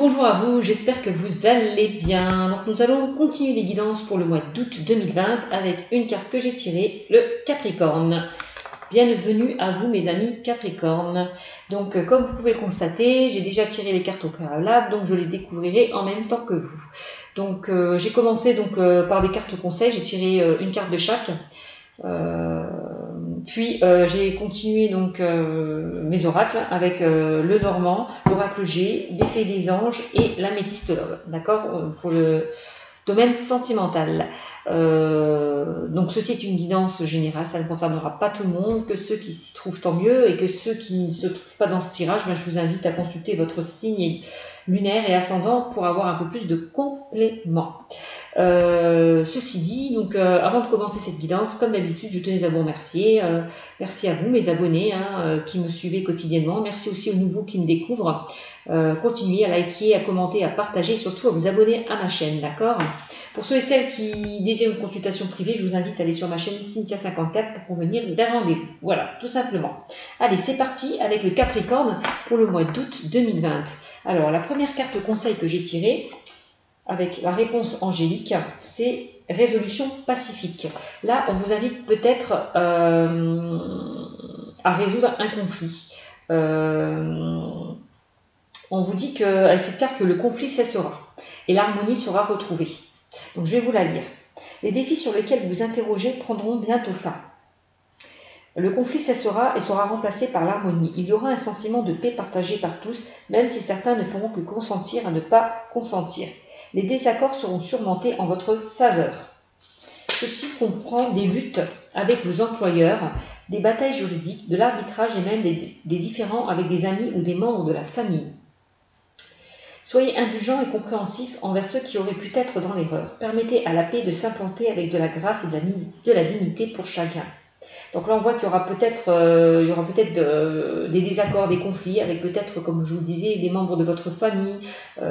Bonjour à vous, j'espère que vous allez bien. Donc nous allons continuer les guidances pour le mois d'août 2020 avec une carte que j'ai tirée, le Capricorne. Bienvenue à vous mes amis Capricorne. Donc comme vous pouvez le constater, j'ai déjà tiré les cartes au préalable, donc je les découvrirai en même temps que vous. Donc j'ai commencé par des cartes conseils, j'ai tiré une carte de chaque. Puis j'ai continué mes oracles avec le Normand, l'oracle G, l'effet des anges et l'améthystologue, d'accord, pour le domaine sentimental. Donc ceci est une guidance générale, ça ne concernera pas tout le monde, que ceux qui s'y trouvent tant mieux, et que ceux qui ne se trouvent pas dans ce tirage, je vous invite à consulter votre signe lunaire et ascendant pour avoir un peu plus de compléments. Ceci dit, avant de commencer cette guidance, comme d'habitude, je tenais à vous remercier. Merci à vous, mes abonnés, qui me suivez quotidiennement. Merci aussi aux nouveaux qui me découvrent. Continuez à liker, à commenter, à partager et surtout à vous abonner à ma chaîne, d'accord? Pour ceux et celles qui désirent une consultation privée, je vous invite à aller sur ma chaîne Cynthia54 pour convenir d'un rendez-vous. Voilà, tout simplement. Allez, c'est parti avec le Capricorne pour le mois d'août 2020. Alors, la première carte conseil que j'ai tirée, avec la réponse angélique, c'est résolution pacifique. Là, on vous invite peut-être à résoudre un conflit. On vous dit qu'avec cette carte, que le conflit cessera et l'harmonie sera retrouvée. Donc, je vais vous la lire. Les défis sur lesquels vous interrogez prendront bientôt fin. Le conflit cessera et sera remplacé par l'harmonie. Il y aura un sentiment de paix partagé par tous, même si certains ne feront que consentir à ne pas consentir. Les désaccords seront surmontés en votre faveur. Ceci comprend des luttes avec vos employeurs, des batailles juridiques, de l'arbitrage et même des différends avec des amis ou des membres de la famille. Soyez indulgents et compréhensifs envers ceux qui auraient pu être dans l'erreur. Permettez à la paix de s'implanter avec de la grâce et de la dignité pour chacun. Donc là, on voit qu'il y aura peut-être des désaccords, des conflits avec peut-être, comme je vous le disais, des membres de votre famille.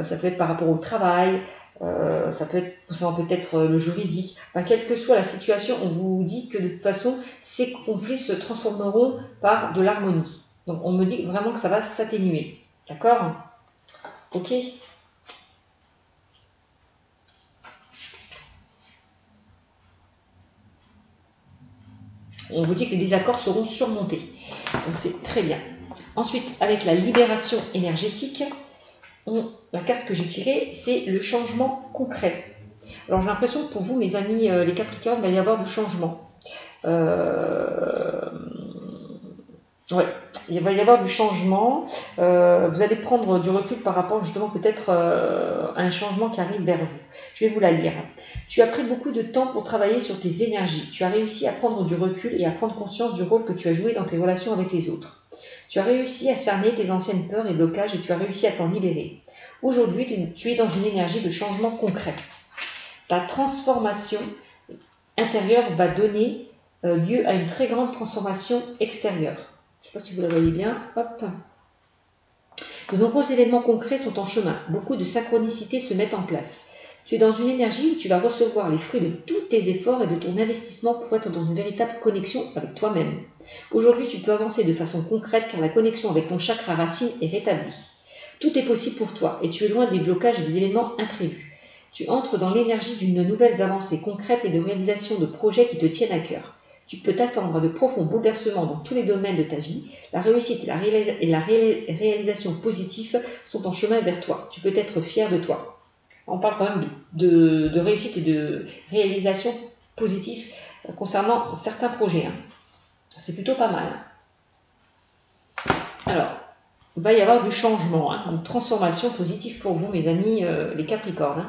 Ça peut être par rapport au travail, ça peut être concernant peut-être le juridique. Enfin, quelle que soit la situation, on vous dit que de toute façon, ces conflits se transformeront par de l'harmonie. Donc on me dit vraiment que ça va s'atténuer. D'accord ? Ok ? On vous dit que les désaccords seront surmontés. Donc c'est très bien. Ensuite, avec la libération énergétique, la carte que j'ai tirée, c'est le changement concret. Alors j'ai l'impression que pour vous, mes amis les Capricornes, il va y avoir du changement. Ouais, il va y avoir du changement. Vous allez prendre du recul par rapport justement peut-être à un changement qui arrive vers vous. Je vais vous la lire. Tu as pris beaucoup de temps pour travailler sur tes énergies. Tu as réussi à prendre du recul et à prendre conscience du rôle que tu as joué dans tes relations avec les autres. Tu as réussi à cerner tes anciennes peurs et blocages et tu as réussi à t'en libérer. Aujourd'hui, tu es dans une énergie de changement concret. Ta transformation intérieure va donner lieu à une très grande transformation extérieure. Je ne sais pas si vous la voyez bien. Hop. De nombreux événements concrets sont en chemin. Beaucoup de synchronicités se mettent en place. Tu es dans une énergie où tu vas recevoir les fruits de tous tes efforts et de ton investissement pour être dans une véritable connexion avec toi-même. Aujourd'hui, tu peux avancer de façon concrète car la connexion avec ton chakra racine est rétablie. Tout est possible pour toi et tu es loin des blocages et des événements imprévus. Tu entres dans l'énergie d'une nouvelle avancée concrète et de réalisation de projets qui te tiennent à cœur. Tu peux t'attendre à de profonds bouleversements dans tous les domaines de ta vie. La réussite et la réalisation positive sont en chemin vers toi. Tu peux être fier de toi. On parle quand même de réussite et de réalisation positive concernant certains projets. C'est plutôt pas mal. Alors, il va y avoir du changement, une transformation positive pour vous, mes amis les Capricornes.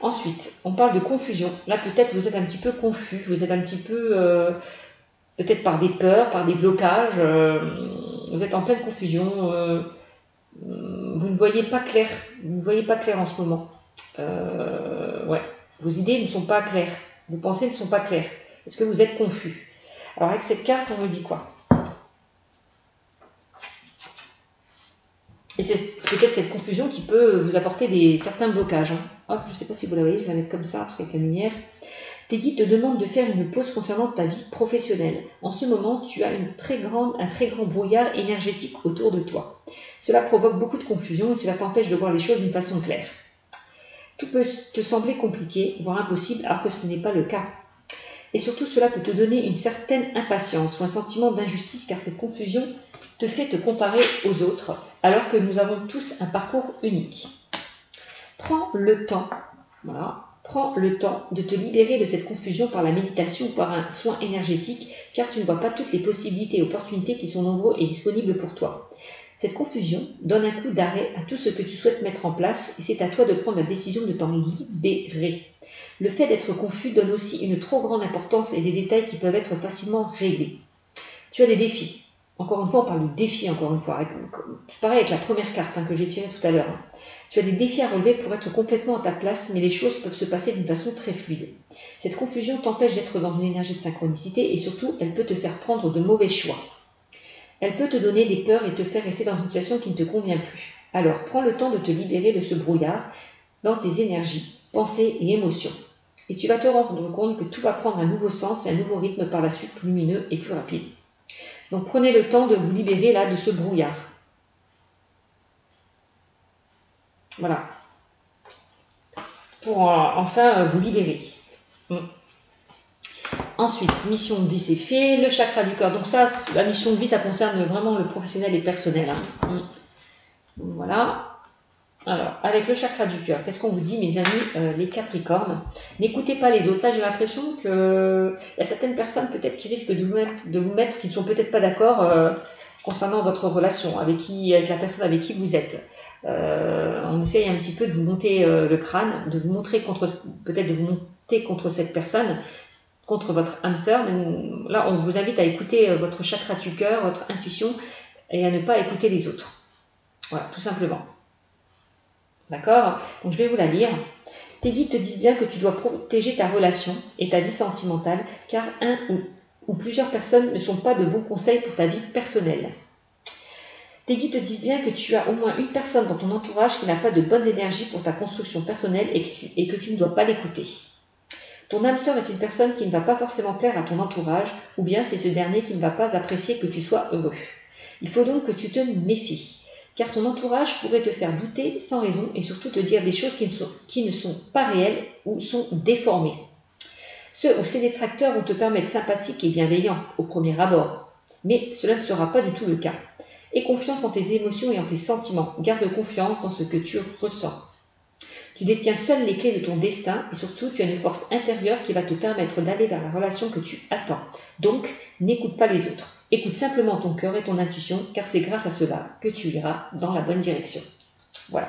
Ensuite, on parle de confusion. Là, peut-être vous êtes un petit peu confus, vous êtes un petit peu, peut-être par des peurs, par des blocages, vous êtes en pleine confusion, vous ne voyez pas clair, en ce moment. Ouais, vos idées ne sont pas claires, vos pensées ne sont pas claires. Est-ce que vous êtes confus? Alors avec cette carte, on me dit quoi? Et c'est peut-être cette confusion qui peut vous apporter certains blocages. Hop, je ne sais pas si vous la voyez, je vais la mettre comme ça, parce qu'avec la lumière. Tes guides te demandent de faire une pause concernant ta vie professionnelle. En ce moment, tu as un très grand brouillard énergétique autour de toi. Cela provoque beaucoup de confusion et cela t'empêche de voir les choses d'une façon claire. Tout peut te sembler compliqué, voire impossible, alors que ce n'est pas le cas. Et surtout, cela peut te donner une certaine impatience ou un sentiment d'injustice, car cette confusion te fait te comparer aux autres, alors que nous avons tous un parcours unique. Prends le temps de te libérer de cette confusion par la méditation ou par un soin énergétique, car tu ne vois pas toutes les possibilités et opportunités qui sont nombreuses et disponibles pour toi. Cette confusion donne un coup d'arrêt à tout ce que tu souhaites mettre en place et c'est à toi de prendre la décision de t'en libérer. Le fait d'être confus donne aussi une trop grande importance et des détails qui peuvent être facilement réglés. Tu as des défis. Encore une fois, on parle de défis, encore une fois. Pareil avec la première carte que j'ai tirée tout à l'heure. Tu as des défis à relever pour être complètement à ta place, mais les choses peuvent se passer d'une façon très fluide. Cette confusion t'empêche d'être dans une énergie de synchronicité et surtout, elle peut te faire prendre de mauvais choix. Elle peut te donner des peurs et te faire rester dans une situation qui ne te convient plus. Alors, prends le temps de te libérer de ce brouillard dans tes énergies, pensées et émotions. Et tu vas te rendre compte que tout va prendre un nouveau sens et un nouveau rythme par la suite plus lumineux et plus rapide. Donc prenez le temps de vous libérer là de ce brouillard. Voilà. Pour enfin vous libérer. Ensuite, mission de vie, c'est fait. Le chakra du cœur. Donc ça, la mission de vie, ça concerne vraiment le professionnel et personnel. Voilà. Alors, avec le chakra du cœur, qu'est-ce qu'on vous dit, mes amis, les Capricornes? N'écoutez pas les autres. Là, j'ai l'impression qu'il y a certaines personnes peut-être qui risquent de vous mettre, qui ne sont peut-être pas d'accord concernant votre relation, avec la personne avec qui vous êtes. On essaye un petit peu de vous monter le crâne, de vous montrer peut-être de vous monter contre cette personne, contre votre âme sœur. Là, on vous invite à écouter votre chakra du cœur, votre intuition, et à ne pas écouter les autres. Voilà, tout simplement. D'accord? Donc, je vais vous la lire. Tes guides te disent bien que tu dois protéger ta relation et ta vie sentimentale, car un ou plusieurs personnes ne sont pas de bons conseils pour ta vie personnelle. Tes guides te disent bien que tu as au moins une personne dans ton entourage qui n'a pas de bonnes énergies pour ta construction personnelle et que tu ne dois pas l'écouter. Ton âme sœur est une personne qui ne va pas forcément plaire à ton entourage, ou bien c'est ce dernier qui ne va pas apprécier que tu sois heureux. Il faut donc que tu te méfies, car ton entourage pourrait te faire douter sans raison et surtout te dire des choses qui ne sont pas réelles ou sont déformées. Ceux ou ces détracteurs vont te paraître sympathiques et bienveillants au premier abord, mais cela ne sera pas du tout le cas. Aie confiance en tes émotions et en tes sentiments, garde confiance dans ce que tu ressens. Tu détiens seul les clés de ton destin et surtout tu as une force intérieure qui va te permettre d'aller vers la relation que tu attends. Donc, n'écoute pas les autres. Écoute simplement ton cœur et ton intuition, car c'est grâce à cela que tu iras dans la bonne direction. Voilà.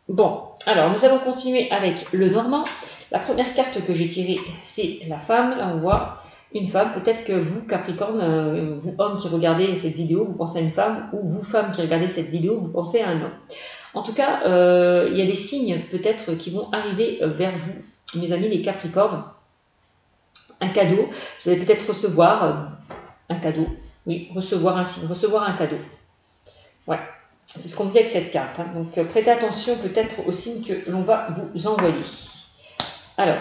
Bon, alors nous allons continuer avec le Normand. La première carte que j'ai tirée, c'est la femme. Là, on voit une femme. Peut-être que vous, Capricorne, vous, hommes qui regardez cette vidéo, vous pensez à une femme, ou vous, femmes qui regardez cette vidéo, vous pensez à un homme. En tout cas, il y a des signes peut-être qui vont arriver vers vous, mes amis les Capricornes. Un cadeau, vous allez peut-être recevoir un cadeau. Oui, recevoir un signe, recevoir un cadeau. Ouais, c'est ce qu'on dit avec cette carte. Donc, prêtez attention peut-être aux signes que l'on va vous envoyer. Alors,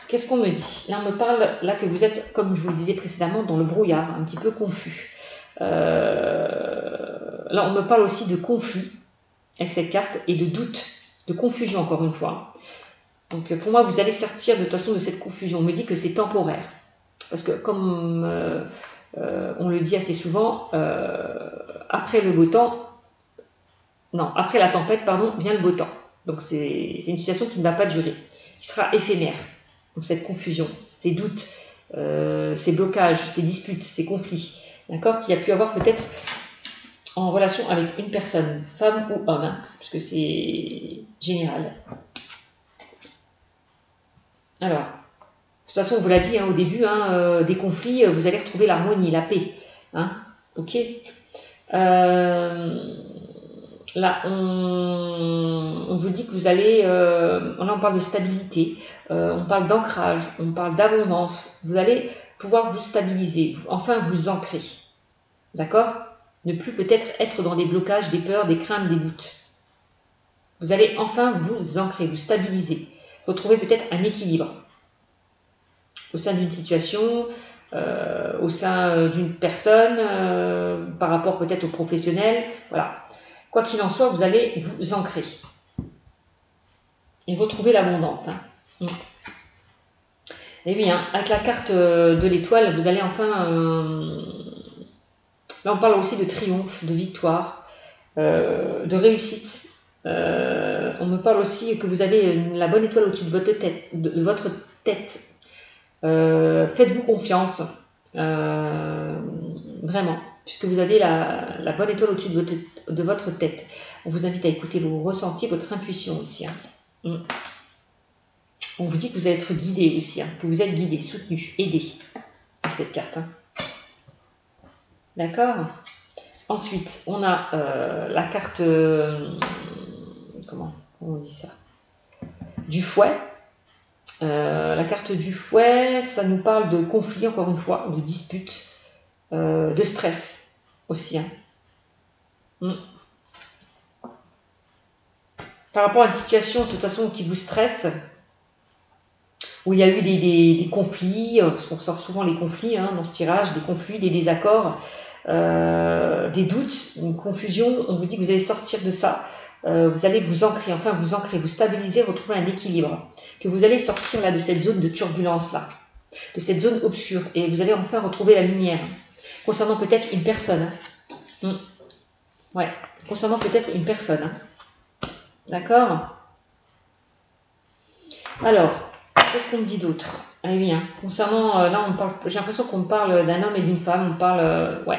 qu'est-ce qu'on me dit? Là, on me parle là que vous êtes, comme je vous le disais précédemment, dans le brouillard, un petit peu confus. Là, on me parle aussi de conflit avec cette carte et de doute, de confusion encore une fois. Donc, pour moi, vous allez sortir de toute façon de cette confusion. On me dit que c'est temporaire. Parce que, comme on le dit assez souvent, après le beau temps, non, après la tempête, pardon, vient le beau temps. Donc, c'est une situation qui ne va pas durer, qui sera éphémère. Donc, cette confusion, ces doutes, ces blocages, ces disputes, ces conflits, d'accord, qu'il y a pu avoir peut-être en relation avec une personne, femme ou homme, puisque c'est général. Alors, de toute façon, on vous l'a dit au début, des conflits, vous allez retrouver l'harmonie, la paix. Ok. Là, on vous dit que vous allez... là, on parle de stabilité, on parle d'ancrage, on parle d'abondance. Vous allez pouvoir vous stabiliser, enfin vous ancrer. D'accord? Ne plus peut-être être dans des blocages, des peurs, des craintes, des doutes. Vous allez enfin vous ancrer, vous stabiliser. Vous allez enfin vous stabiliser. Vous allez enfin pouvoir vous stabiliser, enfin vous ancrer. D'accord? Ne plus peut-être être dans des blocages, des peurs, des craintes, des doutes. Vous allez enfin vous stabiliser, vous stabiliser. Vous allez enfin vous ancrer, vous stabiliser. Vous allez enfin vous ancrer, vous stabiliser. retrouver peut-être un équilibre au sein d'une situation, au sein d'une personne, par rapport peut-être au professionnel. Voilà. Quoi qu'il en soit, vous allez vous ancrer et retrouver l'abondance. Hein. Et oui, hein, avec la carte de l'étoile, vous allez enfin... là, on parle aussi de triomphe, de victoire, de réussite. On me parle aussi que vous avez la bonne étoile au-dessus de votre tête. Faites-vous confiance, vraiment, puisque vous avez la bonne étoile au-dessus de votre tête. On vous invite à écouter vos ressentis, votre intuition aussi. Hein. On vous dit que vous allez être guidé aussi, hein, que vous êtes guidé, soutenu, aidé par cette carte. Hein. D'accord. Ensuite, on a la carte, comment on dit ça, du fouet. La carte du fouet, ça nous parle de conflit, encore une fois, de dispute, de stress aussi. Hein. Par rapport à une situation de toute façon qui vous stresse, où il y a eu des conflits, parce qu'on ressort souvent les conflits hein, dans ce tirage, des conflits, des désaccords, des doutes, une confusion, on vous dit que vous allez sortir de ça, vous allez vous ancrer, vous stabiliser, retrouver un équilibre, que vous allez sortir là de cette zone de turbulence là, de cette zone obscure, et vous allez enfin retrouver la lumière, concernant peut-être une personne. Ouais, concernant peut-être une personne. Hein. D'accord. Alors, qu'est-ce qu'on me dit d'autre? Ah oui, hein. Concernant, là, j'ai l'impression qu'on parle d'un homme et d'une femme, on parle, ouais.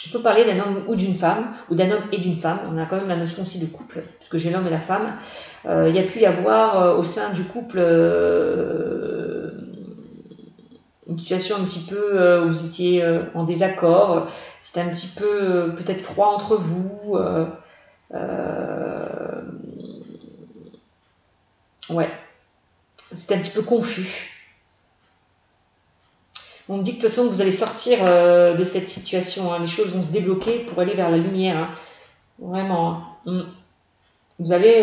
On peut parler d'un homme ou d'une femme, ou d'un homme et d'une femme. On a quand même la notion aussi de couple, puisque j'ai l'homme et la femme. Il y a pu y avoir au sein du couple une situation un petit peu où vous étiez en désaccord. C'était un petit peu peut-être froid entre vous. Ouais. C'était un petit peu confus. On me dit que de toute façon, vous allez sortir de cette situation. Hein. Les choses vont se débloquer pour aller vers la lumière. Hein. Vraiment. Hein. Vous allez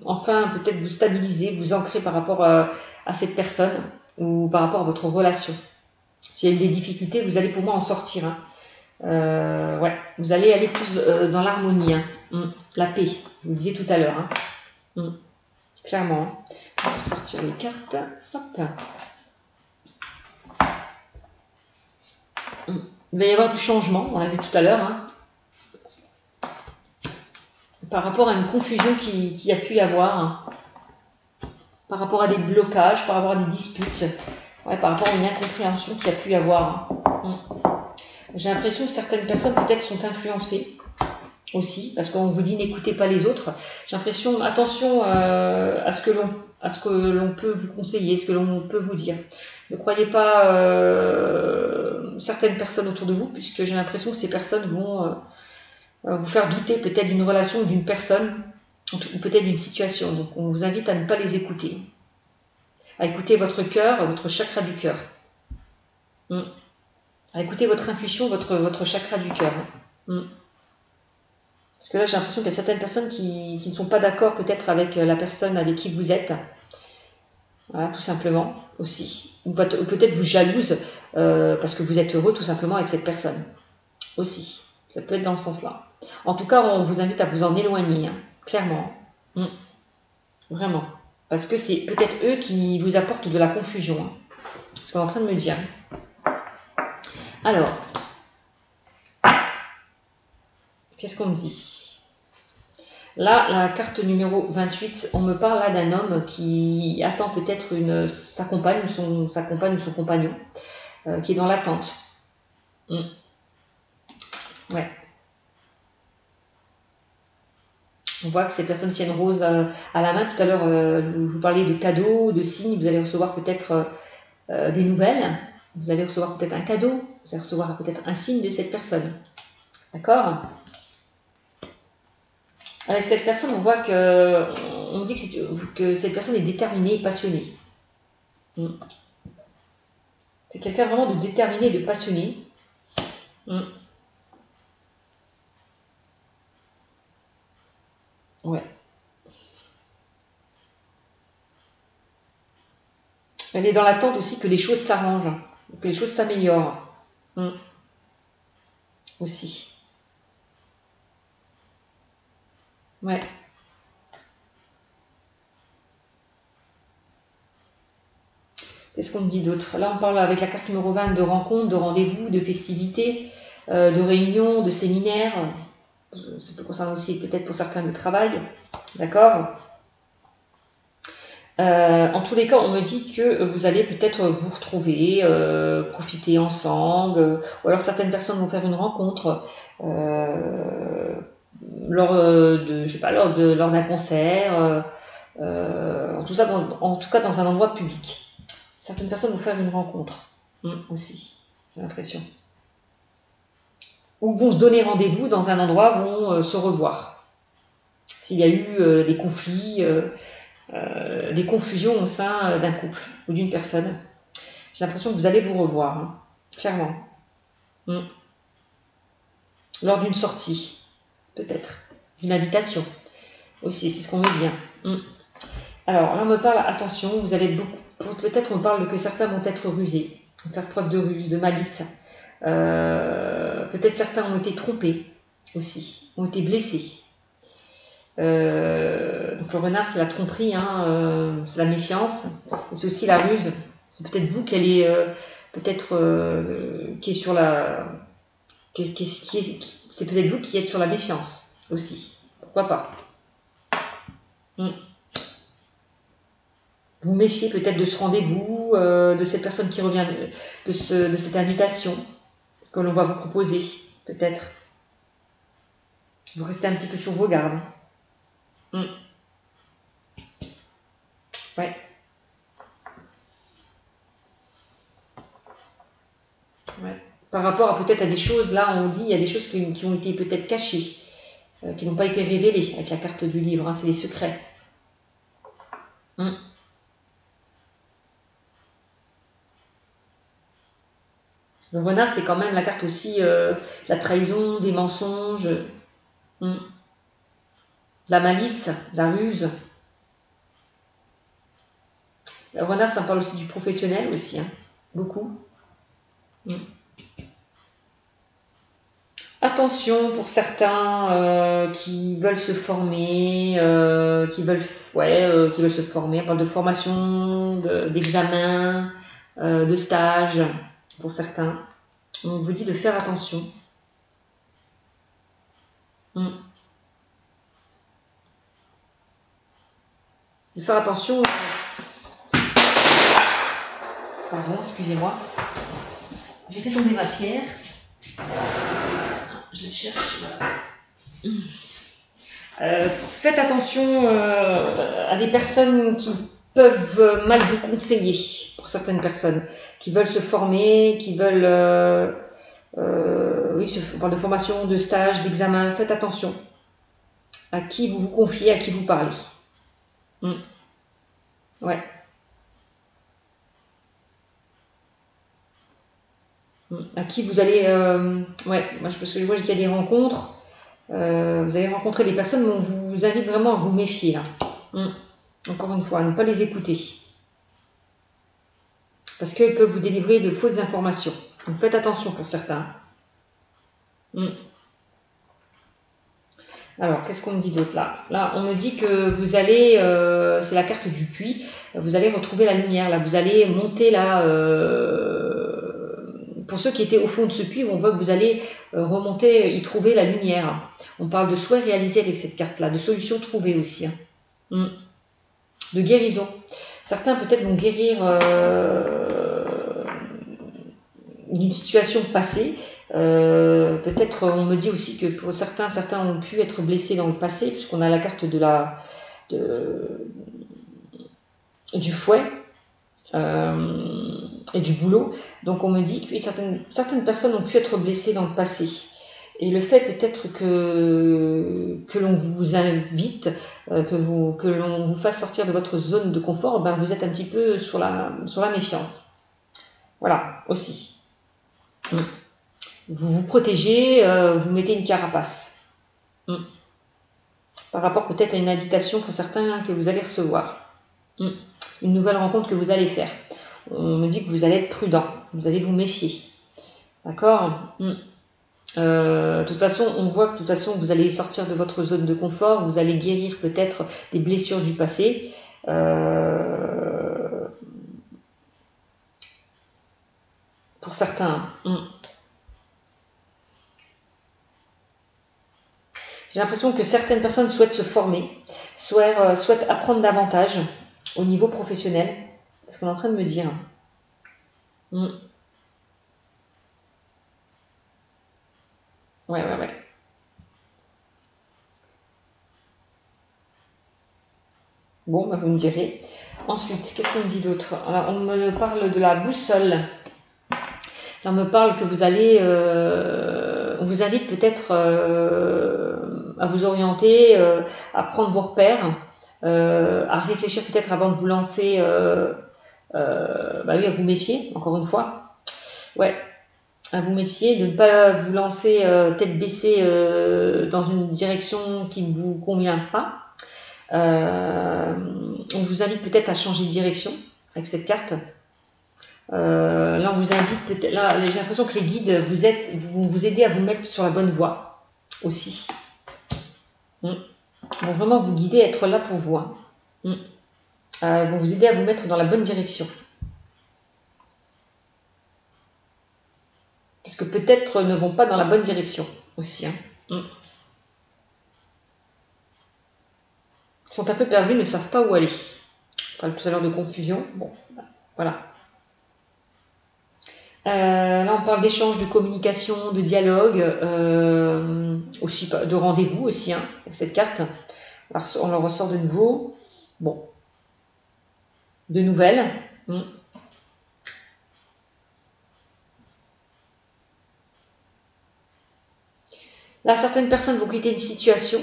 enfin peut-être vous stabiliser, vous ancrer par rapport à cette personne ou par rapport à votre relation. S'il y a eu des difficultés, vous allez pour moi en sortir. Hein. Ouais. Vous allez aller plus dans l'harmonie. Hein. La paix, je vous le disais tout à l'heure. Hein. Clairement. On va sortir les cartes. Hop. Il va y avoir du changement, on l'a vu tout à l'heure, hein, par rapport à une confusion qui a pu y avoir, hein, par rapport à des blocages, par rapport à des disputes, ouais, par rapport à une incompréhension qui a pu y avoir. Hein. J'ai l'impression que certaines personnes peut-être sont influencées aussi, parce qu'on vous dit n'écoutez pas les autres. J'ai l'impression, attention à ce que l'on peut vous conseiller, ce que l'on peut vous dire. Ne croyez pas certaines personnes autour de vous, puisque j'ai l'impression que ces personnes vont vous faire douter peut-être d'une relation ou d'une personne, ou peut-être d'une situation. Donc on vous invite à ne pas les écouter. À écouter votre cœur, votre chakra du cœur. À écouter votre intuition, votre chakra du cœur. Parce que là, j'ai l'impression qu'il y a certaines personnes qui ne sont pas d'accord peut-être avec la personne avec qui vous êtes. Voilà, tout simplement, aussi. Ou peut-être vous jalouse parce que vous êtes heureux tout simplement avec cette personne. Aussi. Ça peut être dans ce sens-là. En tout cas, on vous invite à vous en éloigner, hein, clairement. Vraiment. Parce que c'est peut-être eux qui vous apportent de la confusion. Hein. C'est ce qu'on est en train de me dire. Alors, qu'est-ce qu'on me dit? Là, la carte numéro 28, on me parle là d'un homme qui attend peut-être sa compagne ou son compagnon, qui est dans l'attente. Ouais. On voit que ces personnes tiennent rose à la main. Tout à l'heure, je vous parlais de cadeaux, de signes. Vous allez recevoir peut-être des nouvelles. Vous allez recevoir peut-être un cadeau. Vous allez recevoir peut-être un signe de cette personne. D'accord? Avec cette personne, on voit on dit que cette personne est déterminée et passionnée. C'est quelqu'un vraiment de déterminé et de passionné. Ouais. Elle est dans l'attente aussi que les choses s'arrangent, que les choses s'améliorent. Aussi. Ouais. Qu'est-ce qu'on me dit d'autre? Là, on parle avec la carte numéro 20 de rencontres, de rendez-vous, de festivités, de réunions, de séminaires. Ça peut concerner aussi peut-être pour certains le travail. D'accord? En tous les cas, on me dit que vous allez peut-être vous retrouver, profiter ensemble, ou alors certaines personnes vont faire une rencontre lors de, je sais pas, lors d'un concert, en tout cas dans un endroit public. Certaines personnes vont faire une rencontre aussi, j'ai l'impression. Ou vont se donner rendez-vous dans un endroit, vont se revoir. S'il y a eu des conflits, des confusions au sein d'un couple ou d'une personne, j'ai l'impression que vous allez vous revoir, clairement. Lors d'une sortie, peut-être, d'une invitation aussi, c'est ce qu'on me dit. Alors là, on me parle, attention, vous allez peut-être on parle que certains vont être rusés, vont faire preuve de ruse, de malice. Peut-être certains ont été trompés aussi, ont été blessés. Donc le renard, c'est la tromperie, c'est la méfiance, et c'est aussi la ruse. C'est peut-être vous qui allez, qui est sur la, c'est peut-être vous qui êtes sur la méfiance aussi. Pourquoi pas? Vous méfiez peut-être de ce rendez-vous, de cette personne qui revient, de cette invitation que l'on va vous proposer, peut-être. Vous restez un petit peu sur vos gardes. Ouais. Par rapport à peut-être à des choses, là on dit, il y a des choses qui ont été peut-être cachées, qui n'ont pas été révélées avec la carte du livre, c'est des secrets. Le renard, c'est quand même la carte aussi la trahison, des mensonges, la malice, la ruse. Le renard, ça me parle aussi du professionnel aussi, beaucoup. Attention pour certains qui veulent se former, qui veulent se former. On parle de formation, d'examen, de stage pour certains. On vous dit de faire attention. De faire attention. Pardon, excusez-moi. J'ai fait tomber ma pierre. Je la cherche. Faites attention à des personnes qui peuvent mal vous conseiller, pour certaines personnes, qui veulent se former, qui veulent... on parle de formation, de stage, d'examen. Faites attention à qui vous vous confiez, à qui vous parlez. Ouais. À qui vous allez... parce que moi, qu'il y a des rencontres. Vous allez rencontrer des personnes, mais on vous invite vraiment à vous méfier. Là. Encore une fois, à ne pas les écouter. Parce qu'elles peuvent vous délivrer de fausses informations. Donc faites attention pour certains. Alors, qu'est-ce qu'on me dit d'autre là? Là, on me dit que vous allez, c'est la carte du puits, vous allez retrouver la lumière. Là, vous allez monter là... pour ceux qui étaient au fond de ce puits, on voit que vous allez remonter, y trouver la lumière. On parle de souhaits réalisés avec cette carte-là, de solutions trouvées aussi. De guérison. Certains peut-être vont guérir d'une situation passée. Peut-être on me dit aussi que pour certains ont pu être blessés dans le passé, puisqu'on a la carte du fouet. Et du boulot. Donc on me dit que certaines personnes ont pu être blessées dans le passé. Et le fait peut-être que l'on vous invite, que l'on vous fasse sortir de votre zone de confort, vous êtes un petit peu sur la méfiance. Voilà, aussi. Vous vous protégez, vous mettez une carapace. Par rapport peut-être à une invitation pour certains que vous allez recevoir. Une nouvelle rencontre que vous allez faire. on me dit que vous allez être prudent, vous allez vous méfier. D'accord. De toute façon, on voit que de toute façon, vous allez sortir de votre zone de confort, vous allez guérir peut-être des blessures du passé. Pour certains. J'ai l'impression que certaines personnes souhaitent se former, souhaitent apprendre davantage au niveau professionnel. C'est ce qu'on est en train de me dire. Ouais. Bon, bah vous me direz. Ensuite, qu'est-ce qu'on me dit d'autre? Alors, on me parle de la boussole. On me parle que vous allez... on vous invite peut-être à vous orienter, à prendre vos repères, à réfléchir peut-être avant de vous lancer, à vous méfier, encore une fois. Ouais, à vous méfier, de ne pas vous lancer tête baissée dans une direction qui ne vous convient pas. On vous invite peut-être à changer de direction avec cette carte. Là, on vous invite peut-être. Là, j'ai l'impression que les guides vous aider à vous mettre sur la bonne voie aussi. Vont vraiment vous guider, être là pour vous. Vont vous aider à vous mettre dans la bonne direction. Parce que peut-être ne vont pas dans la bonne direction aussi. Ils sont un peu perdus, ne savent pas où aller. On parle tout à l'heure de confusion. Bon, voilà. Là, on parle d'échange, de communication, de dialogue, aussi de rendez-vous aussi, avec cette carte. Alors, on en ressort de nouveau. Bon. De nouvelles. Là, certaines personnes vont quitter une situation.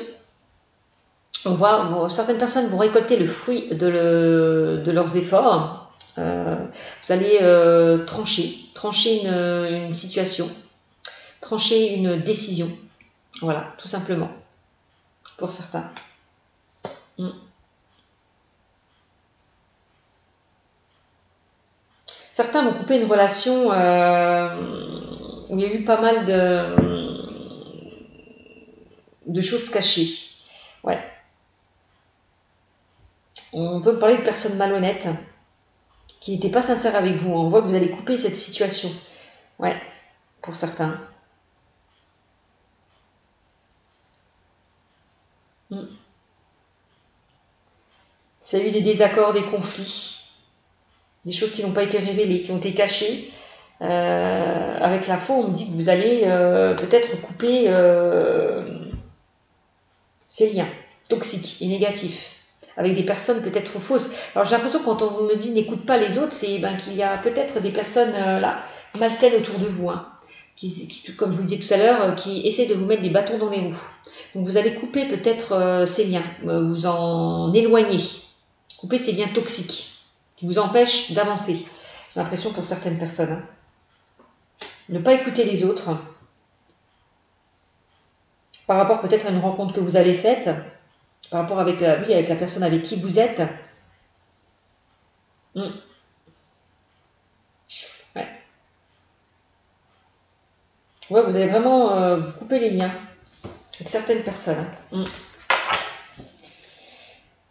Certaines personnes vont récolter le fruit de leurs efforts. Vous allez trancher une situation, trancher une décision. Voilà, tout simplement. Pour certains. Certains vont couper une relation où il y a eu pas mal de choses cachées. Ouais. On peut parler de personnes malhonnêtes qui n'étaient pas sincères avec vous. On voit que vous allez couper cette situation. Ouais, pour certains. S'il y a eu des désaccords, des conflits, des choses qui n'ont pas été révélées, qui ont été cachées, avec l'info, on me dit que vous allez peut-être couper ces liens toxiques et négatifs avec des personnes peut-être fausses. Alors j'ai l'impression que quand on me dit n'écoute pas les autres, c'est qu'il y a peut-être des personnes malsaines autour de vous, qui, comme je vous le disais tout à l'heure, qui essaient de vous mettre des bâtons dans les roues. Donc vous allez couper peut-être ces liens, vous en éloigner, couper ces liens toxiques qui vous empêchent d'avancer. J'ai l'impression pour certaines personnes. Ne pas écouter les autres par rapport peut-être à une rencontre que vous avez faite, par rapport avec la personne avec qui vous êtes. Ouais. Ouais, vous allez vraiment vous couper les liens avec certaines personnes.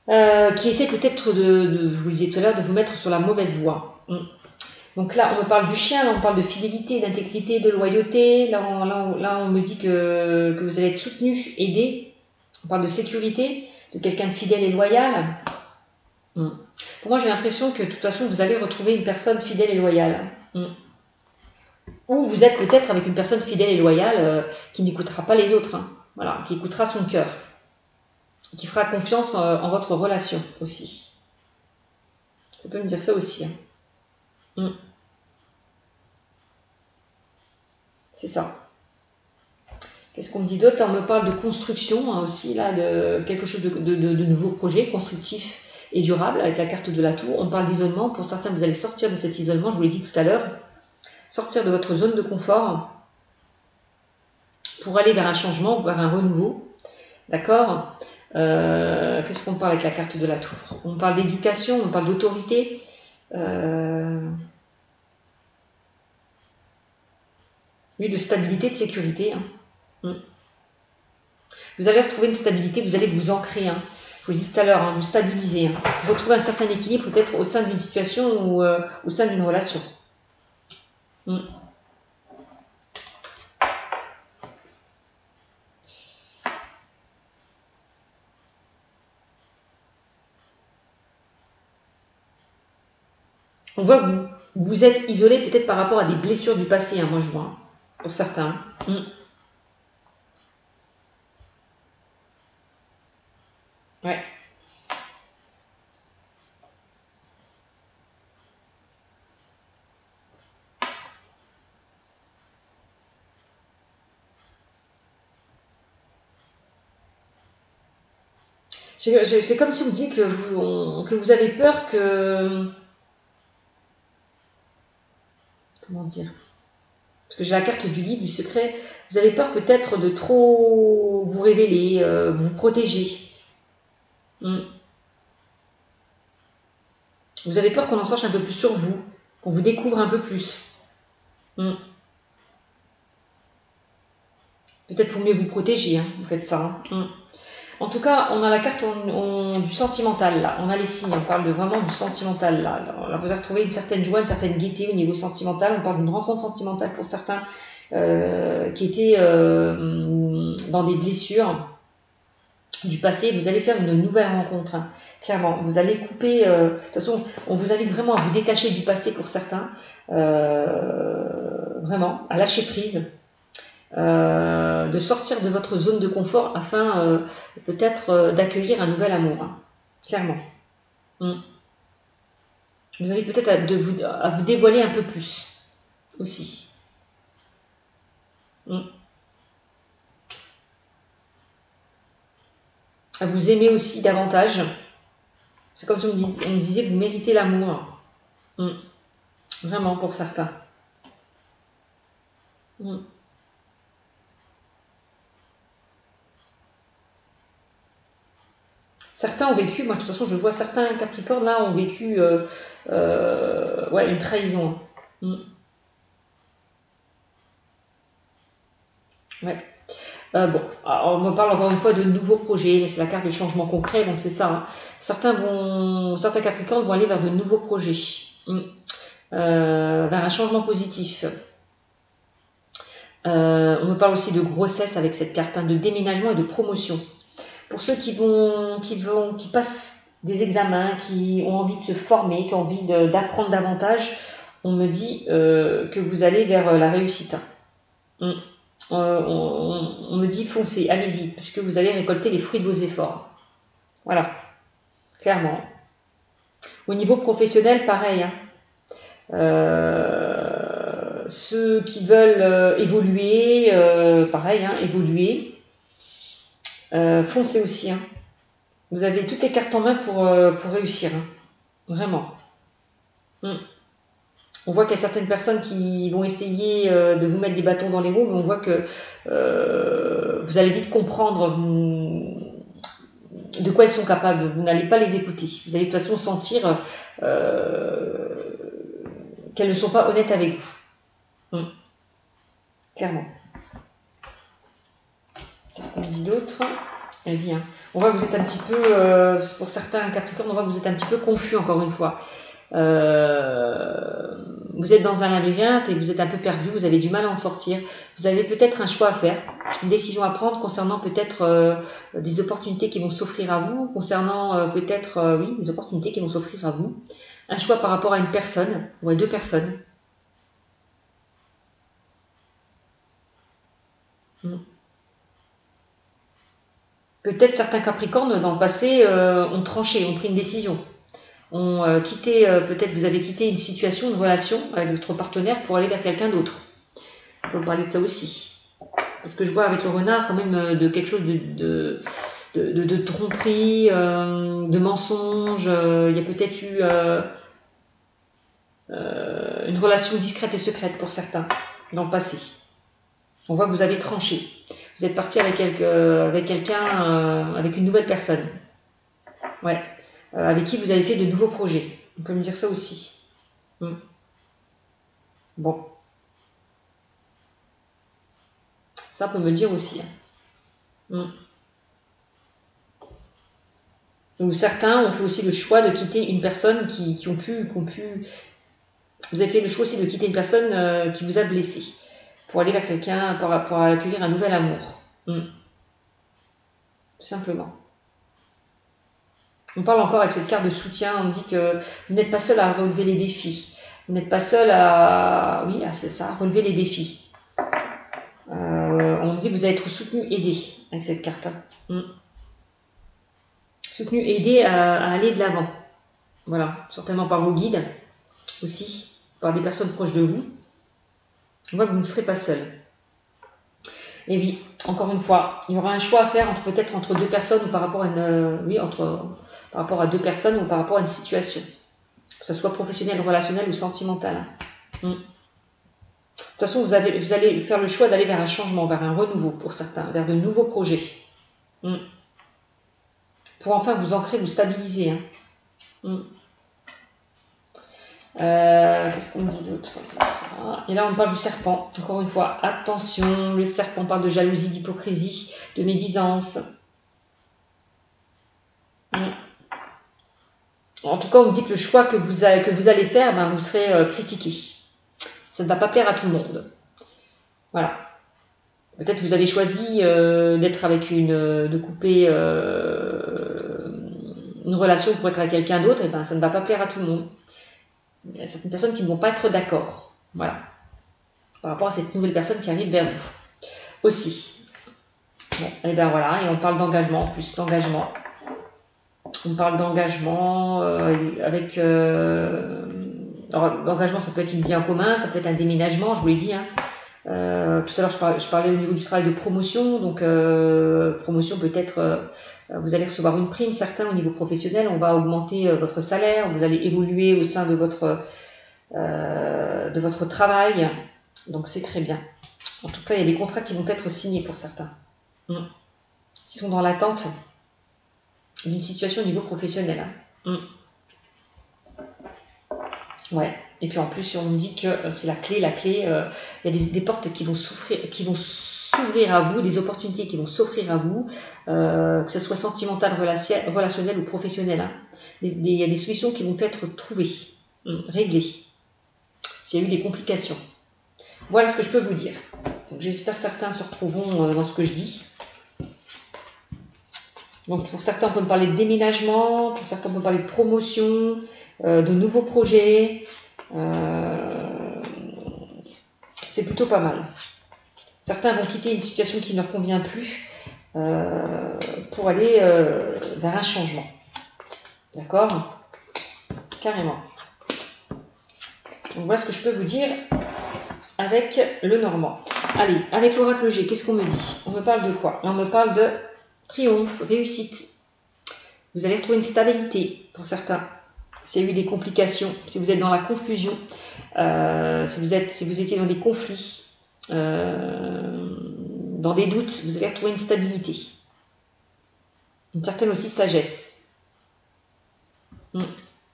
Qui essaient peut-être je vous le disais tout à l'heure, de vous mettre sur la mauvaise voie. Donc là, on me parle du chien, là on parle de fidélité, d'intégrité, de loyauté. Là, on me dit que vous allez être soutenu, aidé. On parle de sécurité, de quelqu'un de fidèle et loyal. Pour moi, j'ai l'impression que de toute façon, vous allez retrouver une personne fidèle et loyale. Ou vous êtes peut-être avec une personne fidèle et loyale qui n'écoutera pas les autres. Voilà, qui écoutera son cœur. Qui fera confiance en votre relation aussi. Ça peut me dire ça aussi. C'est ça. Qu'est-ce qu'on me dit d'autre? On me parle de construction aussi, là, de quelque chose de nouveau projet, constructif et durable, avec la carte de la tour. On parle d'isolement. Pour certains, vous allez sortir de cet isolement, je vous l'ai dit tout à l'heure. Sortir de votre zone de confort pour aller vers un changement, vers un renouveau. D'accord? Qu'est-ce qu'on parle avec la carte de la tour? On parle d'éducation, on parle d'autorité. Oui, de stabilité, de sécurité. Hein. Vous allez retrouver une stabilité, vous allez vous ancrer. Hein. Je vous l'ai dit tout à l'heure, hein, vous stabiliser. Hein. Retrouver un certain équilibre peut-être au sein d'une situation ou au sein d'une relation. On voit que vous êtes isolé peut-être par rapport à des blessures du passé, hein, moi je vois, hein, pour certains. Ouais. C'est comme si vous dites que vous avez peur que... Comment dire? Parce que j'ai la carte du livre, du secret. Vous avez peur peut-être de trop vous révéler, vous protéger. Vous avez peur qu'on en sache un peu plus sur vous, qu'on vous découvre un peu plus. Peut-être pour mieux vous protéger, hein, vous faites ça. Hein. En tout cas, on a la carte du sentimental, là. On a les signes, on parle vraiment du sentimental, là. Là, vous avez retrouvé une certaine joie, une certaine gaieté au niveau sentimental. On parle d'une rencontre sentimentale pour certains qui étaient dans des blessures du passé. Vous allez faire une nouvelle rencontre, hein, clairement. Vous allez couper... de toute façon, on vous invite vraiment à vous détacher du passé pour certains. Vraiment, à lâcher prise. De sortir de votre zone de confort afin peut-être d'accueillir un nouvel amour, hein, clairement. Vous avez peut-être à vous dévoiler un peu plus aussi. À vous aimer aussi davantage. C'est comme si on me disait que vous méritez l'amour. Vraiment pour certains. Certains ont vécu, moi de toute façon je vois certains Capricornes là ont vécu ouais, une trahison. Ouais. Bon, on me parle encore une fois de nouveaux projets, c'est la carte de changement concret, donc c'est ça. Hein. Certains Capricornes vont aller vers de nouveaux projets, vers un changement positif. On me parle aussi de grossesse avec cette carte, hein, de déménagement et de promotion. Pour ceux qui passent des examens, qui ont envie de se former, qui ont envie d'apprendre davantage, on me dit que vous allez vers la réussite. On me dit foncez, allez-y, puisque vous allez récolter les fruits de vos efforts. Voilà, clairement. Au niveau professionnel, pareil. Hein. Ceux qui veulent évoluer, pareil, hein, évoluer. Foncez aussi. Hein. Vous avez toutes les cartes en main pour réussir. Hein. Vraiment. On voit qu'il y a certaines personnes qui vont essayer de vous mettre des bâtons dans les roues, mais on voit que vous allez vite comprendre de quoi elles sont capables. Vous n'allez pas les écouter. Vous allez de toute façon sentir qu'elles ne sont pas honnêtes avec vous. Clairement. Qu'est-ce qu'on dit d'autre? Eh bien, on voit que vous êtes un petit peu, pour certains Capricornes, on voit que vous êtes un petit peu confus encore une fois. Vous êtes dans un labyrinthe et vous êtes un peu perdu, vous avez du mal à en sortir. Vous avez peut-être un choix à faire, une décision à prendre concernant peut-être des opportunités qui vont s'offrir à vous, concernant peut-être, oui, des opportunités qui vont s'offrir à vous. Un choix par rapport à une personne ou à deux personnes. Peut-être certains Capricornes dans le passé ont tranché, ont pris une décision. Ont quitté, peut-être vous avez quitté une situation, une relation avec votre partenaire pour aller vers quelqu'un d'autre. On peut parler de ça aussi. Parce que je vois avec le renard quand même de quelque chose de tromperie, de mensonge. Il y a peut-être eu une relation discrète et secrète pour certains dans le passé. On voit que vous avez tranché. Vous êtes parti avec quelqu'un, avec une nouvelle personne. Ouais. Avec qui vous avez fait de nouveaux projets. On peut me dire ça aussi. Hmm. Bon, ça peut me le dire aussi. Hmm. Ou certains ont fait aussi le choix de quitter une personne qui ont pu. Vous avez fait le choix aussi de quitter une personne qui vous a blessé pour aller vers quelqu'un, pour accueillir un nouvel amour. Hmm. Tout simplement. On parle encore avec cette carte de soutien, on dit que vous n'êtes pas seul à relever les défis. Vous n'êtes pas seul à, oui, c'est ça, relever les défis. On dit que vous allez être soutenu, aidé avec cette carte. Soutenu, aidé à aller de l'avant. Voilà, certainement par vos guides aussi, par des personnes proches de vous. On voit que vous ne serez pas seul. Et oui, encore une fois, il y aura un choix à faire peut-être entre deux personnes ou par rapport à par rapport à deux personnes ou par rapport à une situation, que ce soit professionnelle, relationnelle ou sentimentale. De toute façon, vous allez faire le choix d'aller vers un changement, vers un renouveau pour certains, vers de nouveaux projets. Pour enfin vous ancrer, vous stabiliser. Qu'est-ce qu'on dit d'autre? Et là, on parle du serpent. Encore une fois, attention, le serpent parle de jalousie, d'hypocrisie, de médisance. En tout cas, on me dit que le choix que vous allez faire, vous serez critiqué. Ça ne va pas plaire à tout le monde. Voilà. Peut-être vous avez choisi d'être avec de couper une relation pour être avec quelqu'un d'autre, et ça ne va pas plaire à tout le monde. Il y a certaines personnes qui ne vont pas être d'accord. Voilà. Par rapport à cette nouvelle personne qui arrive vers vous. Aussi. Bon, et voilà, et on parle d'engagement, en plus d'engagement. On parle d'engagement avec... alors, l'engagement, ça peut être une vie en commun, ça peut être un déménagement, je vous l'ai dit. Tout à l'heure, je parlais au niveau du travail de promotion. Donc, promotion peut-être, vous allez recevoir une prime, certains au niveau professionnel. On va augmenter votre salaire, vous allez évoluer au sein de votre travail. Donc, c'est très bien. En tout cas, il y a des contrats qui vont être signés pour certains. Qui sont dans l'attente d'une situation au niveau professionnel. Ouais. Et puis en plus, on me dit que c'est la clé. Il y a des portes qui vont s'ouvrir à vous, des opportunités qui vont s'offrir à vous, que ce soit sentimental, relationnel ou professionnel. Il y a des solutions qui vont être trouvées, réglées, s'il y a eu des complications. Voilà ce que je peux vous dire. J'espère que certains se retrouveront dans ce que je dis. Donc pour certains, on peut me parler de déménagement, pour certains, on peut parler de promotion, de nouveaux projets. C'est plutôt pas mal. Certains vont quitter une situation qui ne leur convient plus pour aller vers un changement. D'accord? Carrément. Donc voilà ce que je peux vous dire avec le Normand. Allez, avec l'oracle G, qu'est-ce qu'on me dit? On me parle de quoi? On me parle de triomphe, réussite. Vous allez retrouver une stabilité pour certains. S'il y a eu des complications, si vous êtes dans la confusion, si vous étiez dans des conflits, dans des doutes, vous allez retrouver une stabilité. Une certaine aussi sagesse.